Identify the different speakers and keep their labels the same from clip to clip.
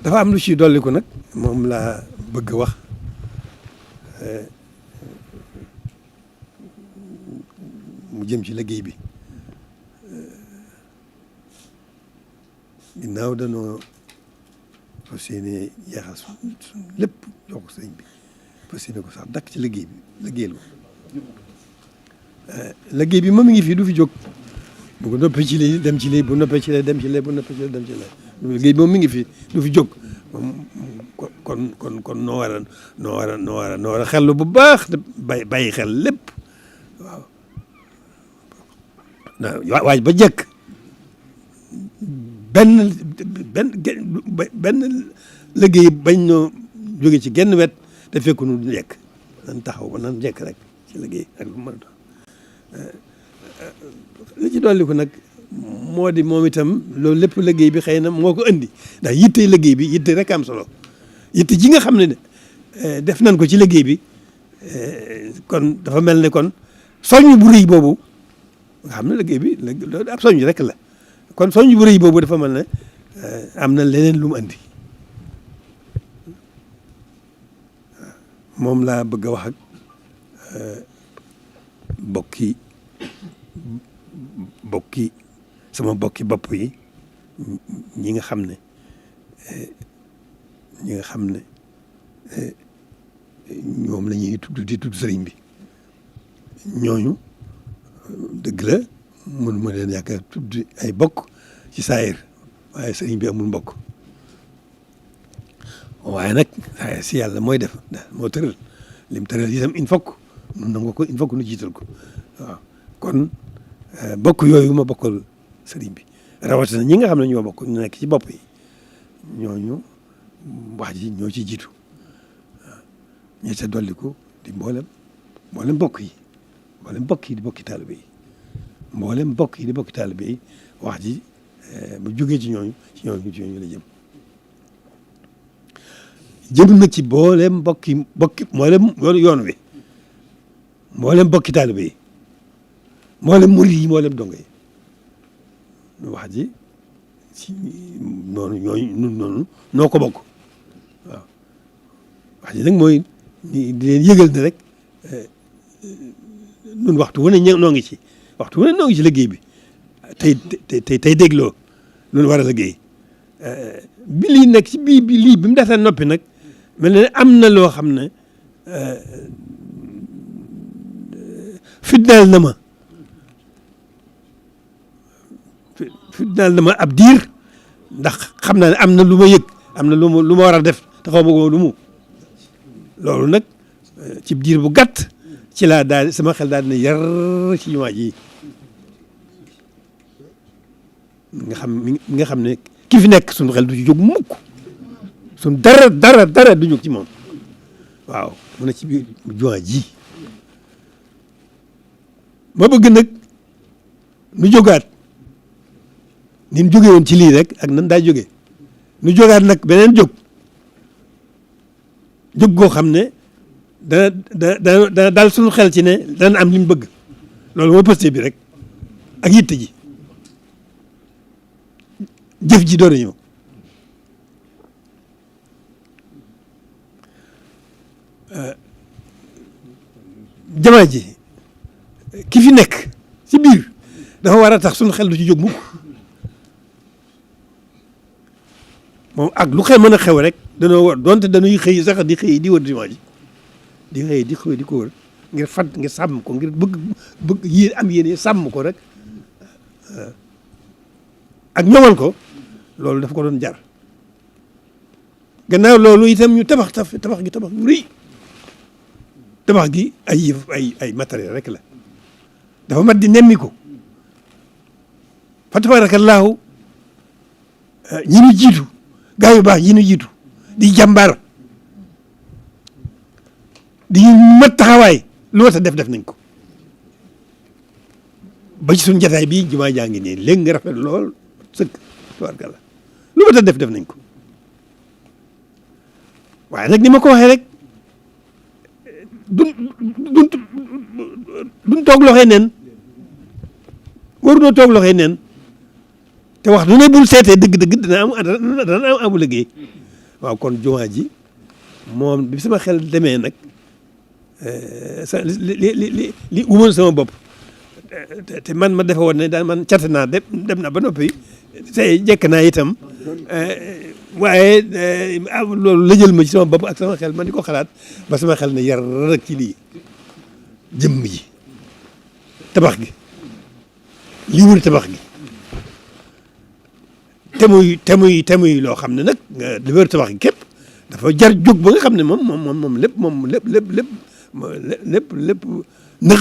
Speaker 1: dafa am lu ci dolliku nag moom laa bëgg wax mu jëm ci liggéey bi ginnaaw danoo fas yéene jeexal suñ lépp jox ko sëriñ bi fas yéene ko sax dakk ci liggéey bi liggéeyal ko liggéey bi moom mi ngi fii du fi jóg bu ko noppee ci lii dem ci lii bu noppee ci lii dem ci lii bu noppee ci lii dem ci lii liggéey bi moom mi ngi fi du fi jóg kon noo war a xellu bu baax te bàyyi xel lépp waaw waaj ba jekk benn liggéey bañ noo jóge ci genn wet te fekk nu jekk nan taxaw ba nan jekk rek ci liggéey ak lu mën a doon li ci dolli ko nag moo di moom itam loolu lépp liggéey bi xëy na moo ko indi ndax yitte liggéey bi yitte rek am solo yitte ji nga xam ne def nañ ko ci liggéey bi kon dafa mel ne kon soññ bu rëy boobu nga xam ne liggéey bi loolu ab soññ rek la kon soññ bu rëy boobu dafa mel ne am na leneen lu mu andi moom laa bëgg a wax ak sama bokki bopp yi ñi nga xam ne ñoom la ñuy tudd sëriñ bi ñooñu dëgg la mënuma leen yaakaar tudd ay bokk ci saayir waaye sëriñ bi amul mbokk waaye nag si yàlla mooy def moo tëral lim tëral itam il faut que nun nangu ko il faut que nu jiital ko waaw kon bokk yooyu ma bokkal sëriñ bi rawatina ñi nga xam ne ñoo bokk ñu nekk ci bopp yi ñooñu wax ji ñoo ci jiitu waaw ñi ca dolliku di mboolem bokk yi di bokki taalibe yi mboolem bokk yi di bokki taalibe yi wax ji bu jógee ci ñooñu la jëm nag ci mboolem bokki mboolem yoon wi mboolem bokki taalibe yi mboolem murid yi mboolem dongo yi wax ji ci noonu noo ko bokk waaw wax ji nag mooy di leen yëgal ne rek nun waxtu wu ne noo ngi ci liggéey bi tey dégloo lu war a liggéey bi lii nekk ci bi mu daataa noppi nag mel ne am na loo xam ne fitnaal na ma ab diir ndax xam naa ne am na lu ma yëg am na lu ma war a def te xaw ma ko lu mu loolu nag ci diir bu gàtt ci laa daal sama xel daal dina yar ci jumaa ji nga xam ne ki fi nekk suñu xel du ci jóg mukk suñ dara du jóg ci moom waaw mu ne ci biir jumaa ji ma bëgg nag nu jógaat ni ñu jóge woon ci lii rek ak nan daa jóge nu jógaat nag beneen jóg goo xam ne dana daal suñu xel ci ne dana am li mu bëgg loolu mooy posté bi rek ak yitte ji jëf ji doon ñëw jamaa ji ki fi nekk ci biir dafa war a tax suñu xel du ci jóg mukk moom ak lu xew mën a xew rek danoo war donte dañuy xëy sax di xëy di wër jumaa ji di xëy di ko wër ngir sàmm ko ngir bëgg yéen am yéene sàmm ko rek ak ñoŋal ko loolu daf ko doon jar gannaaw loolu itam ñu tabax yu rëy tabax gi ay matériel rek la dafa mat di nemmi ko fa tabaarakallaahu ñi ñu jiitu gaa yu baax yi ñu jiitu di jàmbaar di mat taxawaay lu mat a def nañ ko ba ci suñu jataay bii jumaa jaa ngi nii léegi nga rafet lool sëkk tabaarkalla lu mat a def nañ ko waaye nag ni ma ko waxee rek duñ toog loxee neen waruñoo toog loxee neen te wax du ne bul seetee dëgg-dëgg dana am amu liggéey waaw kon jumaa ji moom bi sama xel demee nag li umoon sama bopp te man ma defe woon ne daal man cat naa dem na ba noppi tey jekk naa itam waaye loolu lëjël ma ci sama bopp ak sama xel man di ko xalaat ba sama xel ne yar rek ci lii jëmm ji tabax gi li wër tabax gi te muy loo xam ne nag li wër tabax gi képp dafa jar jóg ba nga xam ne moom lépp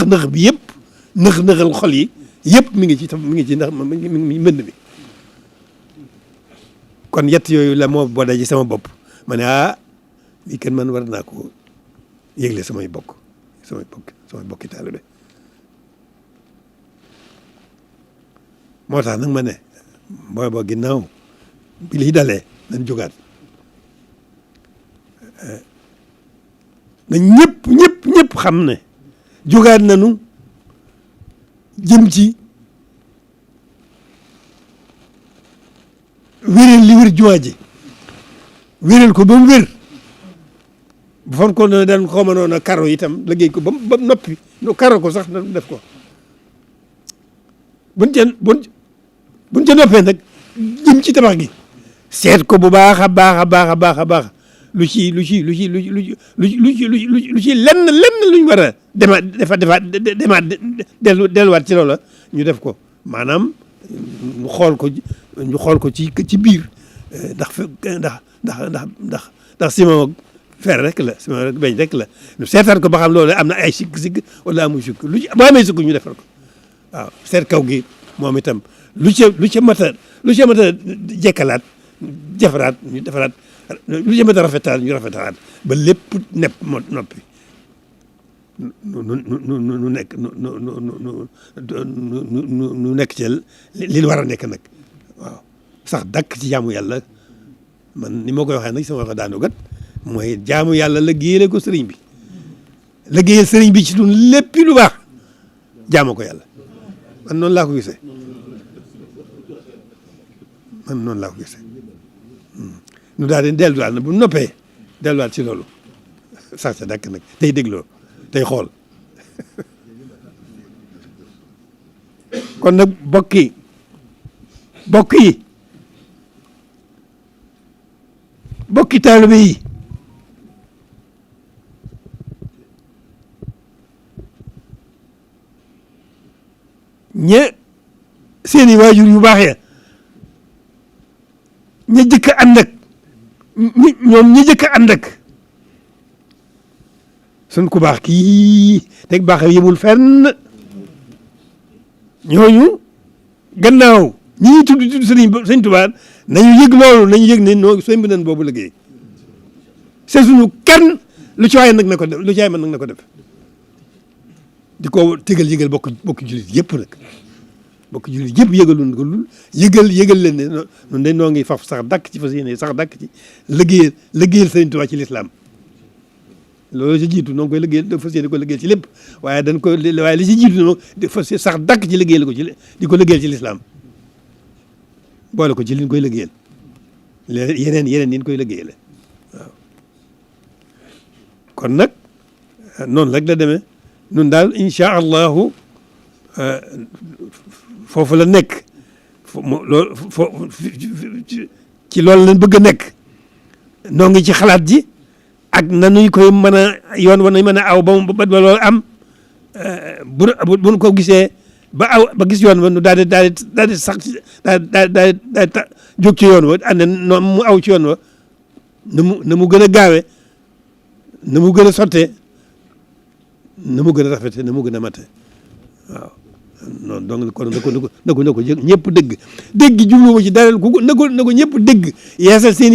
Speaker 1: nëx bi yëpp nëxal xol yi yëpp mi ngi ci ndax mi ngi mbënd mi kon yett yooyu la moo boo daje sama bopp ma ne lii kenn man war naa ko yëgle samay bokki taalibe moo tax nag ma ne boo ginnaaw bi liy dalee nañ jógaat na ñëpp xam ne jógaat nañu jëm ci wéral li wér jumaa ji wéral ko ba mu wér bu fon ko ne daan ko mënoon a karo itam liggéey ko ba noppi no karo ko sax def ko buñ ca noppee nag jëm ci tabax gi seet ko bu baax a baax lu ci lenn luñ war a demaat delluwaat ci loola ñu def ko maanaam ñu xool ko ci biir ndax ciment fer rek la ciment rek beñ rek la ñu seetaat ko ba xam loolu am na ay sikk wala amul sikk lu ci boo amee sikk ñu defar ko waaw seet kaw gi moom itam lu ca mat a jekkalaat defaraat ñu defaraat lu ca mat a rafetaat ñu rafetaat ba lépp nepp noppi nu nekk ci li war a nekk nag waaw sax dakk ci jaamu yàlla man ni ma koy waxee nag sama wax daanu gat mooy jaamu yàlla liggéeyale ko sëriñ bi liggéeyal sëriñ bi ci dun léppi lu baax jaamu ko yàlla man noonu laa ko gisee nu daal di delluwaat na bu noppee delluwaat ci loolu sax sa dakk nag tey dégloo tey xool kon nag bokk yi bokki taalibe yi seeni waajur yu baax ya ña jëkk a ànd ak ñoom ña jëkk a ànd ak sun ku baax kii teg baax yemul fenn ñooñu gannaaw ñi tudd sëñ Tuubaa nañu yëg loolu nañu yëg ne noo sooy mbi nan boobu liggéey c'est suñu kenn lu ci waaye nag na ko def lu ci waaye mën nag na ko def di ko tegal yëgal bokk jullit yëpp nag bokk jullit yëpp yëgaloon ko lul yëgal leen ne noonu dañ noo ngi faf sax dakk ci fas yéene sax dakk ci liggéeyal sëñ Tuubaa ci lislaam loolu ci jiitu noo ngi koy liggéeyal da fas yéene ko liggéeyal ci lépp waaye waaye li ci jiitu moom fas sax dakk ci liggéeyal ko ci di ko liggéeyal ci lislaam boole ko ci liñ koy liggéeyal yeneen yi ñu koy liggéeyale waaw kon nag noonu rek la demee nun daal incha allahu foofu la nekk ci loolu lañ bëgg a nekk noo ngi ci xalaat ji ak nanuy koy mën a yoon wa nañ mën a aw ba loolu am buñ ko gisee ba gis yoon wa nu daal di sax daal di jóg ci yoon wa ànd noonu mu aw ci yoon wa na mu gën a gaawe na mu gën a sottee na mu gën a rafete na mu gën a mate waaw noonu donc kon na ko ñëpp dégg jubluwuma ci dara na ko ñëpp dégg yeesal seen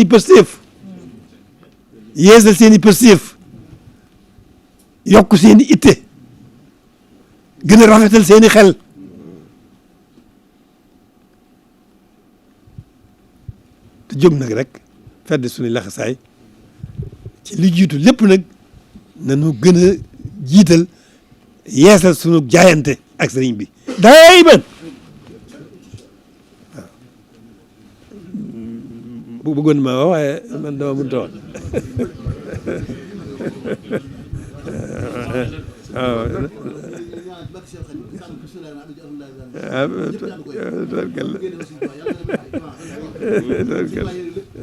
Speaker 1: i pësteef yokk seen i itte gën a rafetal seen i xel te jóg nag rek fedd suñu laxasaay ci li jiitu lépp nag nañu gën a jiital yeesal sunu jaayante ak sëriñ bi dayman bëggoon ma wax waaye man dama mënut a wax waaw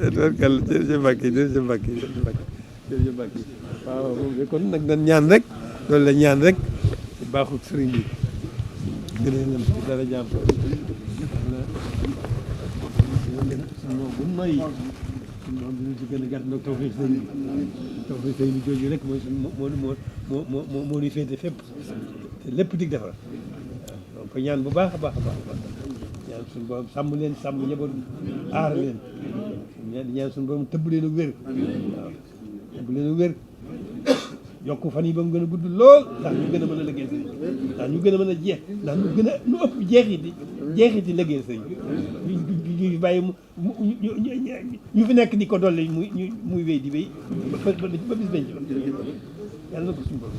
Speaker 1: tubarkalla jërëjëf Mbacke jërëjëf Mbacke jërëjëf Mbacke waaw moom de kon nag dañ ñaan rek loolu la ñaan rek baaxul sëriñ bi gën a lam ci dara jàmm moom bu noyyi moom dinañ ci gën a gàtt nag tawfeex sëriñ bi jooju rek mooy moo ñuy féete fépp te lépp dig defar waaw donc ñaan bu baax a baax a baax ñaan suñu borom sàmm leen sàmm njaboot aar leen ñaan suñu borom tëbb leen ak wér waaw tëbb leen ak wér yokk fan yi ba mu gën a gudd lool ndax ñu gën a mën a liggéey sëñ ndax ñu gën a mën a jeex ndax ñu gën a nu ëpp jeexiti liggéey sëñ ñu bàyyi ñu fi nekk di ko dolli muy wéy di wéy ba bis benn yàlla na ko suñu borom